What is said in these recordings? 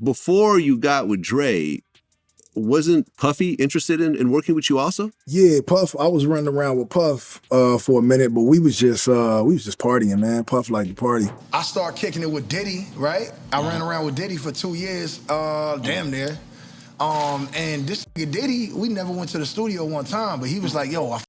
before you got with Dre, wasn't Puffy interested in working with you also? Yeah, Puff. I was running around with Puff for a minute, but we was just partying, man. Puff liked to party. I started kicking it with Diddy, right? I ran around with Diddy for 2 years, damn near. And this nigga Diddy, we never went to the studio one time, but he was like, yo, I fuck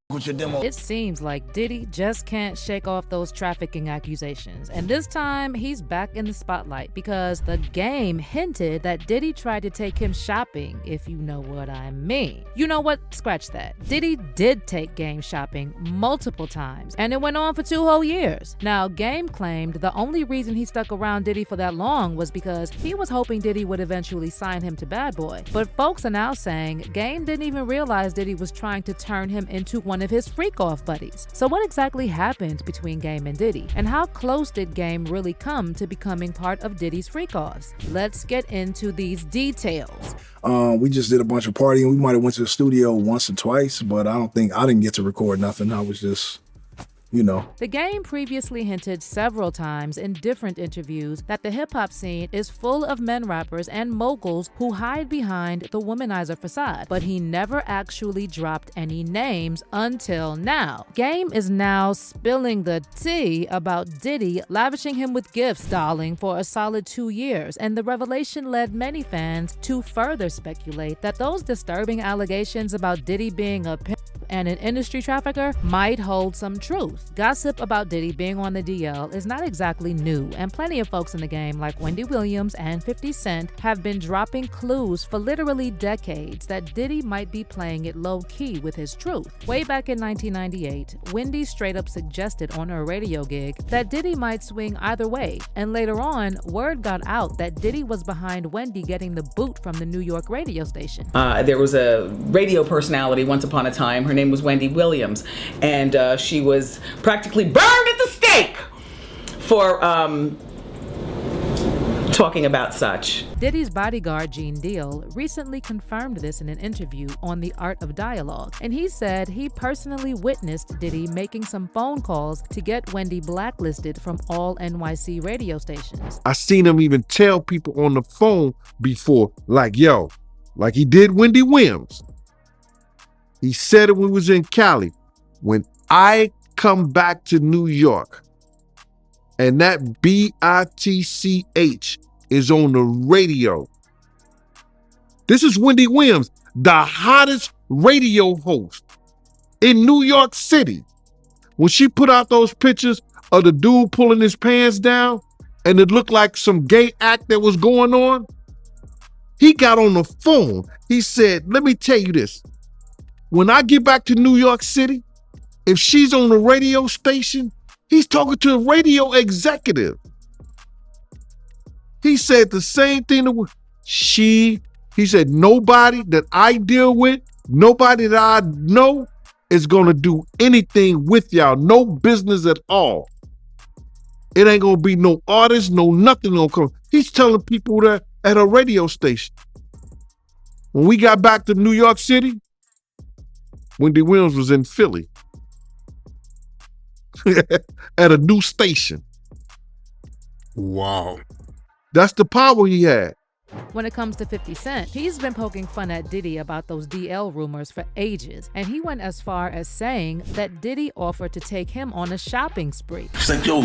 with your demo. It seems like Diddy just can't shake off those trafficking accusations. And this time, he's back in the spotlight because the Game hinted that Diddy tried to take him shopping, if you know what I mean. You know what? Scratch that. Diddy did take Game shopping multiple times, and it went on for 2 whole years. Now, Game claimed the only reason he stuck around Diddy for that long was because he was hoping Diddy would eventually sign him to Bad Boy. But folks are now saying Game didn't even realize Diddy was trying to turn him into one of his freak-off buddies. So what exactly happened between Game and Diddy? And how close did Game really come to becoming part of Diddy's freak-offs? Let's get into these details. We just did a bunch of partying. We might have went to the studio once or twice, but I didn't get to record nothing. I was just, you know. The Game previously hinted several times in different interviews that the hip-hop scene is full of men rappers and moguls who hide behind the womanizer facade, but he never actually dropped any names until now. Game is now spilling the tea about Diddy lavishing him with gifts, darling, for a solid 2 years, and the revelation led many fans to further speculate that those disturbing allegations about Diddy being a pimp and an industry trafficker might hold some truth. Gossip about Diddy being on the DL is not exactly new, and plenty of folks in the game like Wendy Williams and 50 Cent have been dropping clues for literally decades that Diddy might be playing it low-key with his truth. Way back in 1998, Wendy straight up suggested on her radio gig that Diddy might swing either way, and later on, word got out that Diddy was behind Wendy getting the boot from the New York radio station. There was a radio personality once upon a time. Her name was Wendy Williams, and she was practically burned at the stake for talking about such. Diddy's bodyguard, Gene Deal, recently confirmed this in an interview on The Art of Dialogue, and he said he personally witnessed Diddy making some phone calls to get Wendy blacklisted from all NYC radio stations. I seen him even tell people on the phone before, like, yo, like he did Wendy Williams. He said it when we was in Cali. When I come back to New York and that BITCH is on the radio. This is Wendy Williams, the hottest radio host in New York City. When she put out those pictures of the dude pulling his pants down and it looked like some gay act that was going on, he got on the phone. He said, let me tell you this. When I get back to New York City, if she's on the radio station, he's talking to a radio executive. He said the same thing to he said, nobody that I deal with, nobody that I know is gonna do anything with y'all, no business at all. It ain't gonna be no artist, no nothing gonna come. He's telling people that at a radio station. When we got back to New York City, Wendy Williams was in Philly at a new station. Wow. That's the power he had. When it comes to 50 Cent, he's been poking fun at Diddy about those DL rumors for ages, and he went as far as saying that Diddy offered to take him on a shopping spree. It's like, yo,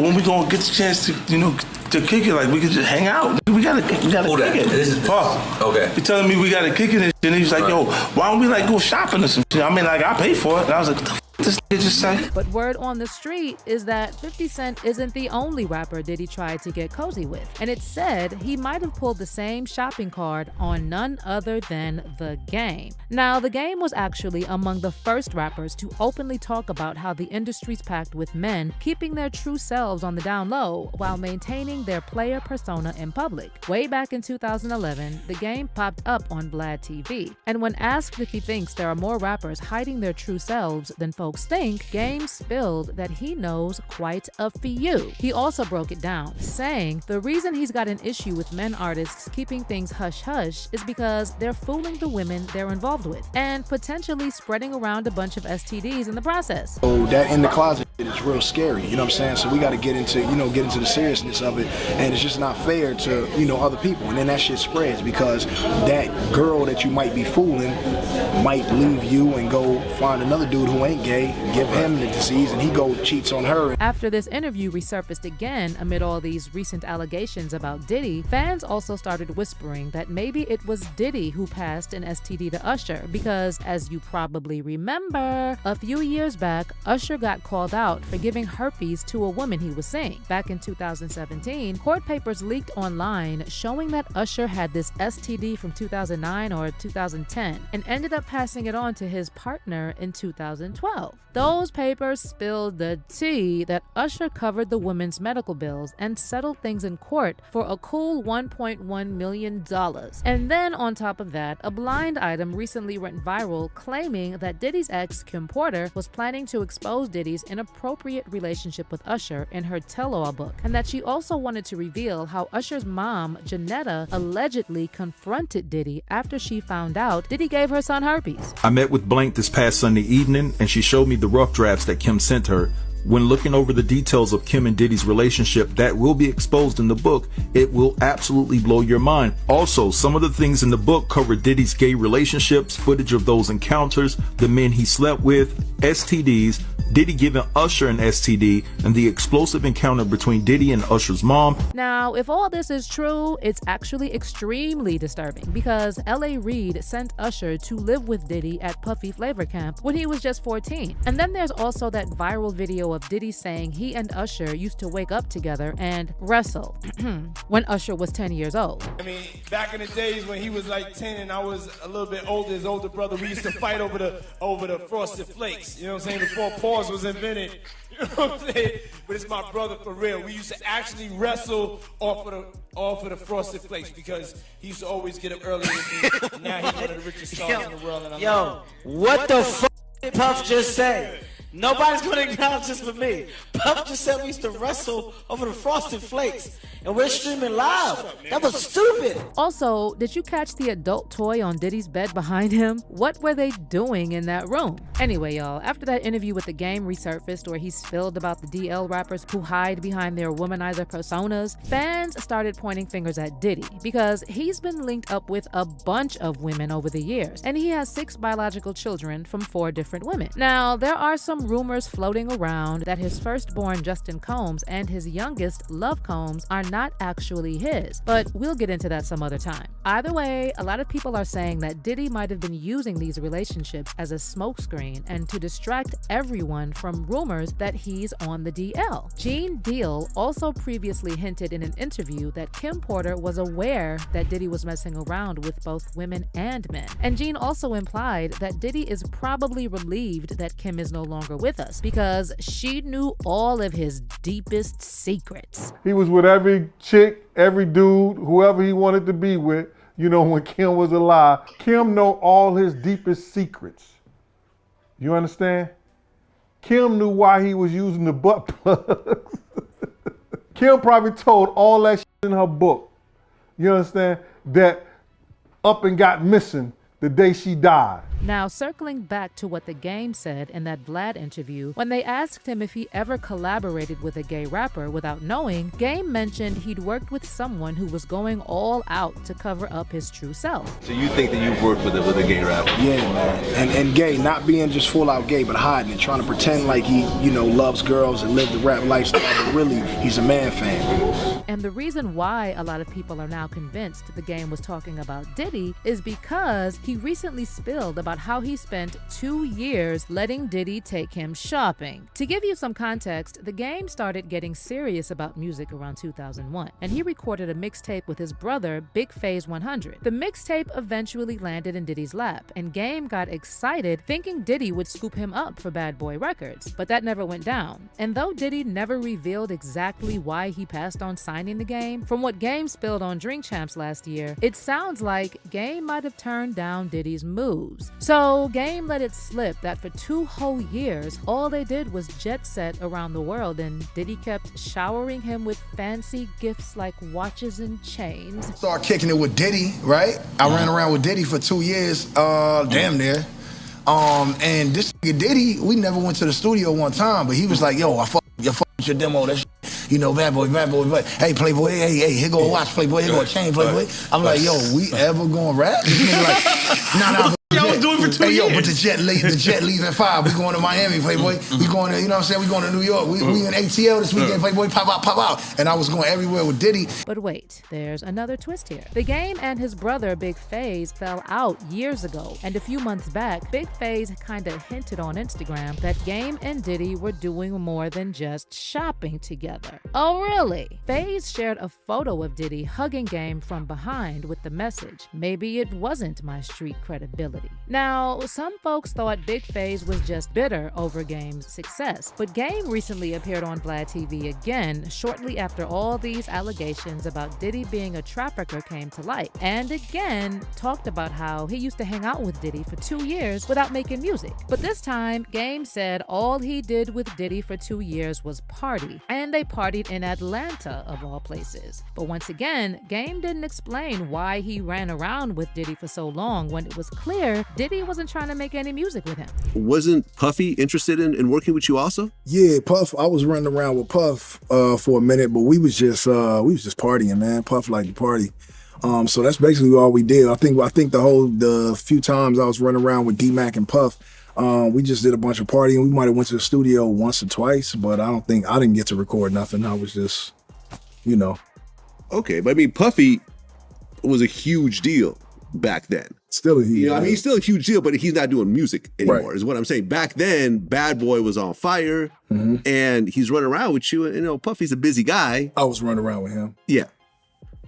when we gonna get the chance to, to kick it, like we could just hang out. We gotta kick it. This is Puff. Okay. You're telling me we gotta kick it, and he's like, yo, why don't we like go shopping or some shit? I mean, like I pay for it. And I was like, what the f this nigga just say? But word on the street is that 50 Cent isn't the only rapper Diddy tried to get cozy with, and it's said he might have pulled the same shopping card on none other than The Game. Now, The Game was actually among the first rappers to openly talk about how the industry's packed with men keeping their true selves on the down low while maintaining their player persona in public. Way back in 2011, The Game popped up on Vlad TV, and when asked if he thinks there are more rappers hiding their true selves than folks think, Game spilled that he knows quite a few. He also broke it down, saying the reason he's got an issue with men artists keeping things hush-hush is because they're fooling the women they're involved with and potentially spreading around a bunch of STDs in the process. Oh, that in the closet. It's real scary, you know what I'm saying? So we got to get into the seriousness of it, and it's just not fair to, other people. And then that shit spreads because that girl that you might be fooling might leave you and go find another dude who ain't gay, give him the disease, and he go cheats on her. After this interview resurfaced again amid all these recent allegations about Diddy, fans also started whispering that maybe it was Diddy who passed an STD to Usher because, as you probably remember, a few years back, Usher got called out for giving herpes to a woman he was seeing. Back in 2017, court papers leaked online showing that Usher had this STD from 2009 or 2010 and ended up passing it on to his partner in 2012. Those papers spilled the tea that Usher covered the woman's medical bills and settled things in court for a cool $1.1 million. And then on top of that, a blind item recently went viral claiming that Diddy's ex, Kim Porter, was planning to expose Diddy's inappropriate relationship with Usher in her tell-all book, and that she also wanted to reveal how Usher's mom, Janetta, allegedly confronted Diddy after she found out Diddy gave her son herpes. I met with Blank this past Sunday evening, and she showed me the rough drafts that Kim sent her. When looking over the details of Kim and Diddy's relationship that will be exposed in the book, it will absolutely blow your mind. Also, some of the things in the book cover Diddy's gay relationships, footage of those encounters, the men he slept with, STDs, Diddy giving Usher an STD, and the explosive encounter between Diddy and Usher's mom. Now, if all this is true, it's actually extremely disturbing because L.A. Reid sent Usher to live with Diddy at Puffy Flavor Camp when he was just 14. And then there's also that viral video of Diddy saying he and Usher used to wake up together and wrestle when Usher was 10 years old. I mean, back in the days when he was like 10 and I was a little bit older, his older brother, we used to fight over the Frosted Flakes. You know what I'm saying? Before pause was invented. You know what I'm saying? But it's my brother for real. We used to actually wrestle off of the Frosted Flakes because he used to always get up early with me. Now he's one of the richest stars in the world. And I'm Yo, what the fuck did Puff just say? Nobody's gonna acknowledge this but me. Puff just said we used to wrestle over the Frosted Flakes, and we're streaming live. That was stupid. Also, did you catch the adult toy on Diddy's bed behind him? What were they doing in that room? Anyway, y'all, after that interview with The Game resurfaced where he spilled about the DL rappers who hide behind their womanizer personas, fans started pointing fingers at Diddy because he's been linked up with a bunch of women over the years, and he has 6 biological children from 4 different women. Now, there are some rumors floating around that his firstborn Justin Combs and his youngest Love Combs are not actually his, but we'll get into that some other time. Either way, a lot of people are saying that Diddy might have been using these relationships as a smokescreen and to distract everyone from rumors that he's on the DL. Gene Deal also previously hinted in an interview that Kim Porter was aware that Diddy was messing around with both women and men. And Gene also implied that Diddy is probably relieved that Kim is no longer with us because she knew all of his deepest secrets. He was with every chick, every dude, whoever he wanted to be with, when Kim was alive. Kim know all his deepest secrets. You understand? Kim knew why he was using the butt plugs. Kim probably told all that shit in her book. You understand? That up and got missing the day she died. Now, circling back to what The Game said in that Vlad interview, when they asked him if he ever collaborated with a gay rapper without knowing, Game mentioned he'd worked with someone who was going all out to cover up his true self. So you think that you've worked with a gay rapper? Yeah, man. And gay, not being just full out gay, but hiding it, trying to pretend like he, loves girls and live the rap lifestyle, but really, he's a man fan. And the reason why a lot of people are now convinced The Game was talking about Diddy is because he recently spilled about how he spent 2 years letting Diddy take him shopping. To give you some context, The Game started getting serious about music around 2001, and he recorded a mixtape with his brother, Big Phase 100. The mixtape eventually landed in Diddy's lap, and Game got excited thinking Diddy would scoop him up for Bad Boy Records, but that never went down. And though Diddy never revealed exactly why he passed on signing The Game, from what Game spilled on Drink Champs last year, it sounds like Game might have turned down Diddy's moves. So Game let it slip that for 2 whole years, all they did was jet set around the world, and Diddy kept showering him with fancy gifts like watches and chains. Started kicking it with Diddy, right? I ran around with Diddy for 2 years, damn near. And this nigga Diddy, we never went to the studio one time, but he was like, yo, I fuck with your demo, that shit. You know, bad boy, but hey, Playboy, hey, here go a watch, Playboy, here go a chain, Playboy. I'm like, yo, we ever gonna rap? This nigga like, nah. Y'all was doing it for 2 years. Yo, but the jet leaves at 5. We going to Miami, Playboy. We going to, you know what I'm saying? We going to New York. We in ATL this weekend, Playboy. Pop out. And I was going everywhere with Diddy. But wait, there's another twist here. The Game and his brother Big Faze fell out years ago, and a few months back, Big Faze kinda hinted on Instagram that Game and Diddy were doing more than just shopping together. Oh really? Faze shared a photo of Diddy hugging Game from behind with the message, "Maybe it wasn't my street credibility." Now, some folks thought Big Faze was just bitter over Game's success, but Game recently appeared on Vlad TV again shortly after all these allegations about Diddy being a trafficker came to light, and again talked about how he used to hang out with Diddy for 2 years without making music. But this time, Game said all he did with Diddy for 2 years was party, and they partied in Atlanta of all places. But once again, Game didn't explain why he ran around with Diddy for so long when it was clear Diddy wasn't trying to make any music with him. Wasn't Puffy interested in working with you also? Yeah, Puff. I was running around with Puff for a minute, but we was just partying, man. Puff liked to party. So that's basically all we did. I think the few times I was running around with D-Mac and Puff, we just did a bunch of partying. We might have went to the studio once or twice, but I didn't get to record nothing. I was just, you know. Okay, but I mean, Puffy was a huge deal back then. Still a huge deal. I mean, he's still a huge deal, but he's not doing music anymore, right, is what I'm saying. Back then, Bad Boy was on fire, and he's running around with you. And, you know, Puffy's a busy guy. I was running around with him. Yeah.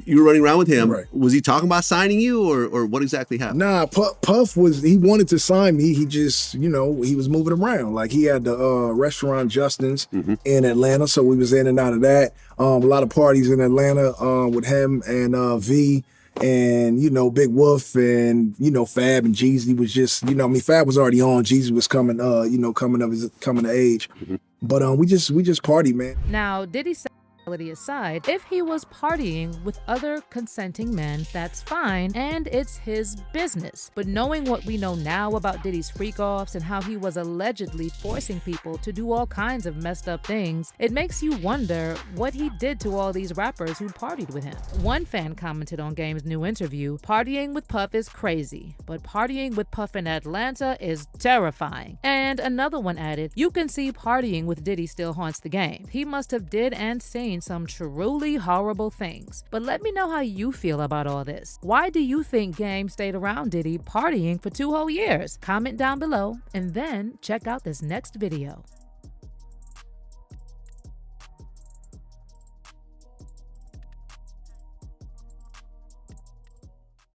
You were running around with him. Right. Was he talking about signing you, or what exactly happened? Nah, Puff he wanted to sign me. He just, you know, he was moving around. Like, he had the restaurant Justin's in Atlanta, so we was in and out of that. A lot of parties in Atlanta with him and V. And, you know, Big Wolf and, you know, Fab and Jeezy was just, you know, I mean, Fab was already on. Jeezy was coming, coming of age. But we just partied, man. Now, Diddy said, aside, if he was partying with other consenting men, that's fine, and it's his business. But knowing what we know now about Diddy's freak-offs and how he was allegedly forcing people to do all kinds of messed up things, it makes you wonder what he did to all these rappers who partied with him. One fan commented on Game's new interview, "Partying with Puff is crazy, but partying with Puff in Atlanta is terrifying." And another one added, "You can see partying with Diddy still haunts the Game. He must have did and seen some truly horrible things." But let me know how you feel about all this. Why do you think Game stayed around Diddy partying for 2 whole years? Comment down below and then check out this next video.